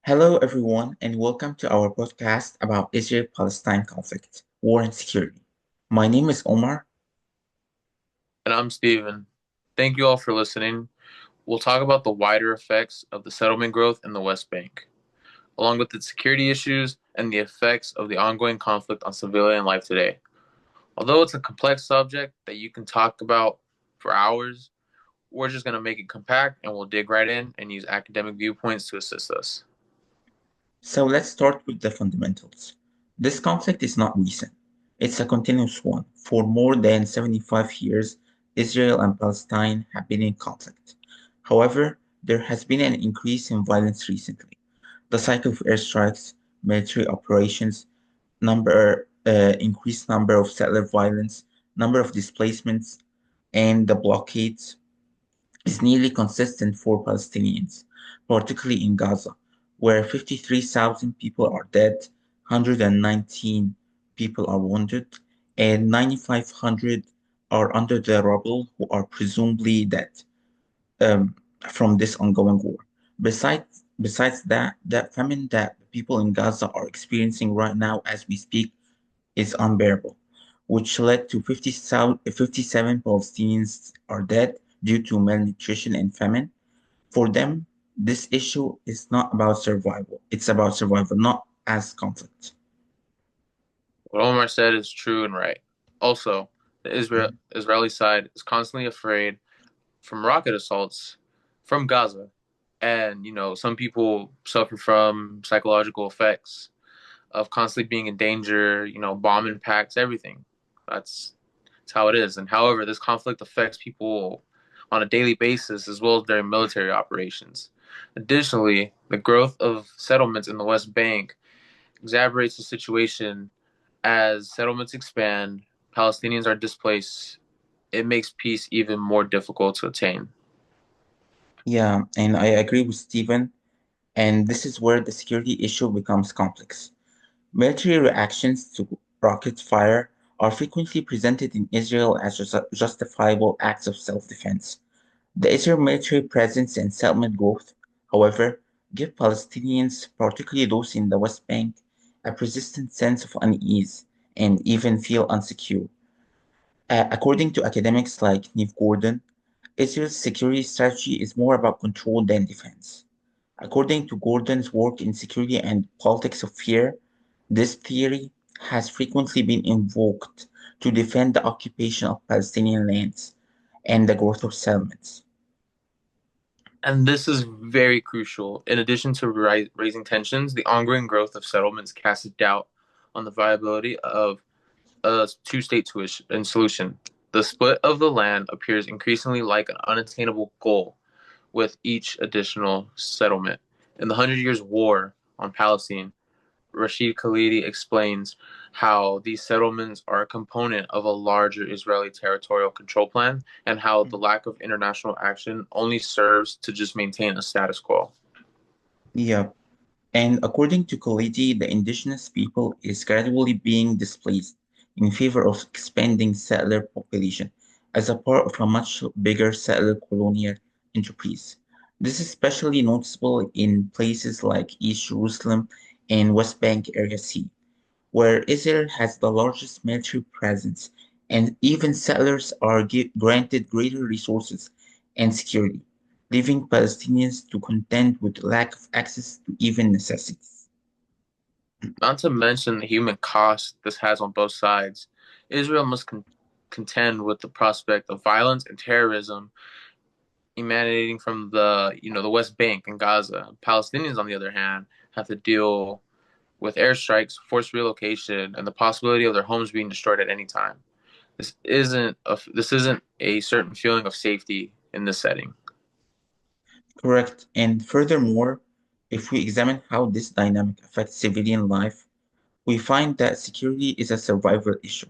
Hello, everyone, and welcome to our podcast about Israel-Palestine conflict, war, and security. My name is Omar. And I'm Steven. Thank you all for listening. We'll talk about the wider effects of the settlement growth in the West Bank, along with its security issues and the effects of the ongoing conflict on civilian life today. Although it's a complex subject that you can talk about for hours, we're just going to make it compact and we'll dig right in and use academic viewpoints to assist us. So let's start with the fundamentals. This conflict is not recent. It's a continuous one. For more than 75 years, Israel and Palestine have been in conflict. However, there has been an increase in violence recently. The cycle of airstrikes, military operations, increased number of settler violence, number of displacements, and the blockades is nearly consistent for Palestinians, particularly in Gaza, where 53,000 people are dead, 119 people are wounded, and 9,500 are under the rubble who are presumably dead um, from this ongoing war. Besides that, that famine that people in Gaza are experiencing right now as we speak is unbearable, which led to 57 Palestinians are dead due to malnutrition and famine. For them, this issue is not about survival. It's about survival, not as conflict. What Omar said is true and right. Also, the Israeli side is constantly afraid from rocket assaults from Gaza. And, some people suffer from psychological effects of constantly being in danger, bomb impacts, everything. That's how it is. And however, this conflict affects people on a daily basis as well as during military operations. Additionally, the growth of settlements in the West Bank exacerbates the situation as settlements expand, Palestinians are displaced. It makes peace even more difficult to attain. Yeah, and I agree with Stephen. And this is where the security issue becomes complex. Military reactions to rocket fire are frequently presented in Israel as justifiable acts of self-defense. The Israel military presence and settlement growth, however, give Palestinians, particularly those in the West Bank, a persistent sense of unease and even feel insecure. According to academics like Neve, Israel's security strategy is more about control than defense. According to Gordon's work in security and politics of fear, this theory has frequently been invoked to defend the occupation of Palestinian lands and the growth of settlements. And this is very crucial. In addition to raising tensions, the ongoing growth of settlements casts doubt on the viability of a two-state solution. The split of the land appears increasingly like an unattainable goal with each additional settlement. In the Hundred Years' War on Palestine, Rashid Khalidi explains how these settlements are a component of a larger Israeli territorial control plan and how the lack of international action only serves to just maintain a status quo. Yeah, and according to Khalidi, the indigenous people is gradually being displaced in favor of expanding settler population as a part of a much bigger settler colonial enterprise. This is especially noticeable in places like East Jerusalem and West Bank Area C, where Israel has the largest military presence, and even settlers are granted greater resources and security, leaving Palestinians to contend with the lack of access to even necessities. Not to mention the human cost this has on both sides. Israel must contend with the prospect of violence and terrorism emanating from the West Bank and Gaza. Palestinians, on the other hand, have to deal with airstrikes, forced relocation, and the possibility of their homes being destroyed at any time. This isn't a certain feeling of safety in this setting. Correct. And furthermore, if we examine how this dynamic affects civilian life, we find that security is a survival issue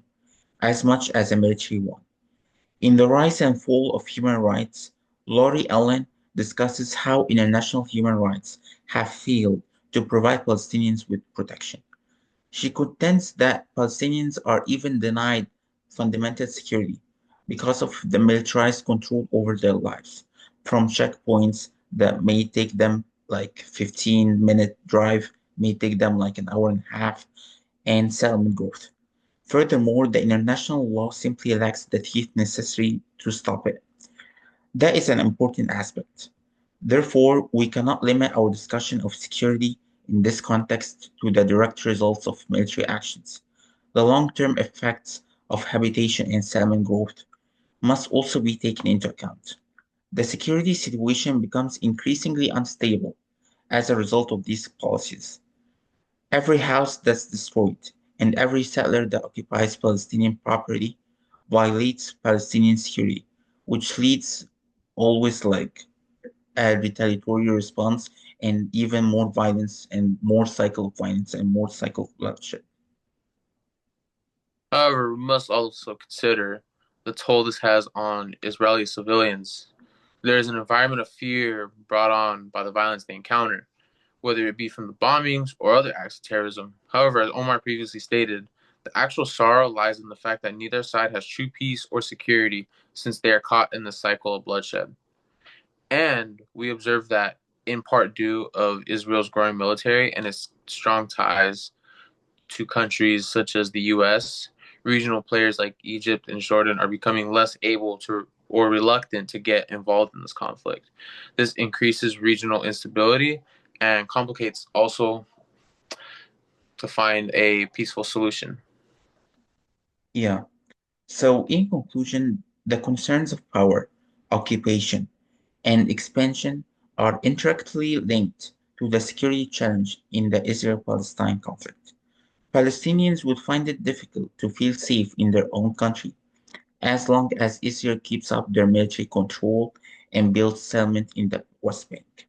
as much as a military one. In The Rise and Fall of Human Rights, Laurie Allen discusses how international human rights have failed to provide Palestinians with protection. She contends that Palestinians are even denied fundamental security because of the militarized control over their lives, from checkpoints that may take them like 15-minute drive may take them like an hour and a half, and settlement growth. Furthermore, the international law simply lacks the teeth necessary to stop it. That is an important aspect. Therefore, we cannot limit our discussion of security in this context to the direct results of military actions. The long term effects of habitation and settlement growth must also be taken into account. The security situation becomes increasingly unstable as a result of these policies. Every house that's destroyed and every settler that occupies Palestinian property violates Palestinian security, which leads always like a retaliatory response and even more violence and more cycle of violence and more cycle of bloodshed. However, we must also consider the toll this has on Israeli civilians. There is an environment of fear brought on by the violence they encounter, whether it be from the bombings or other acts of terrorism. However, as Omar previously stated, the actual sorrow lies in the fact that neither side has true peace or security since they are caught in the cycle of bloodshed. And we observe that in part due of Israel's growing military and its strong ties to countries such as the US, regional players like Egypt and Jordan are becoming less able to or reluctant to get involved in this conflict. This increases regional instability and complicates also to find a peaceful solution. Yeah. So, in conclusion, the concerns of power, occupation, and expansion are intricately linked to the security challenge in the Israel Palestine conflict. Palestinians would find it difficult to feel safe in their own country as long as Israel keeps up their military control and builds settlement in the West Bank.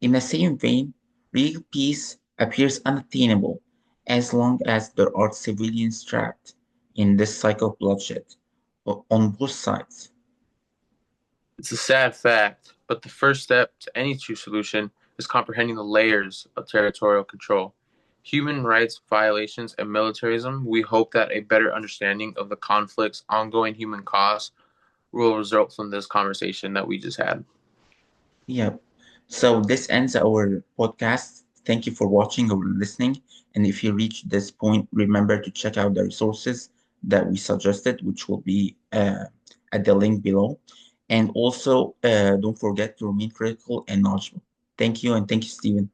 In the same vein, real peace appears unattainable as long as there are civilians trapped in this cycle of bloodshed on both sides. It's a sad fact, but the first step to any true solution is comprehending the layers of territorial control. Human rights violations and militarism, we hope that a better understanding of the conflict's ongoing human costs will result from this conversation that we just had. Yeah. So this ends our podcast. Thank you for watching or listening. And if you reach this point, remember to check out the resources that we suggested, which will be at the link below. And also, don't forget to remain critical and knowledgeable. Thank you, and thank you, Stephen.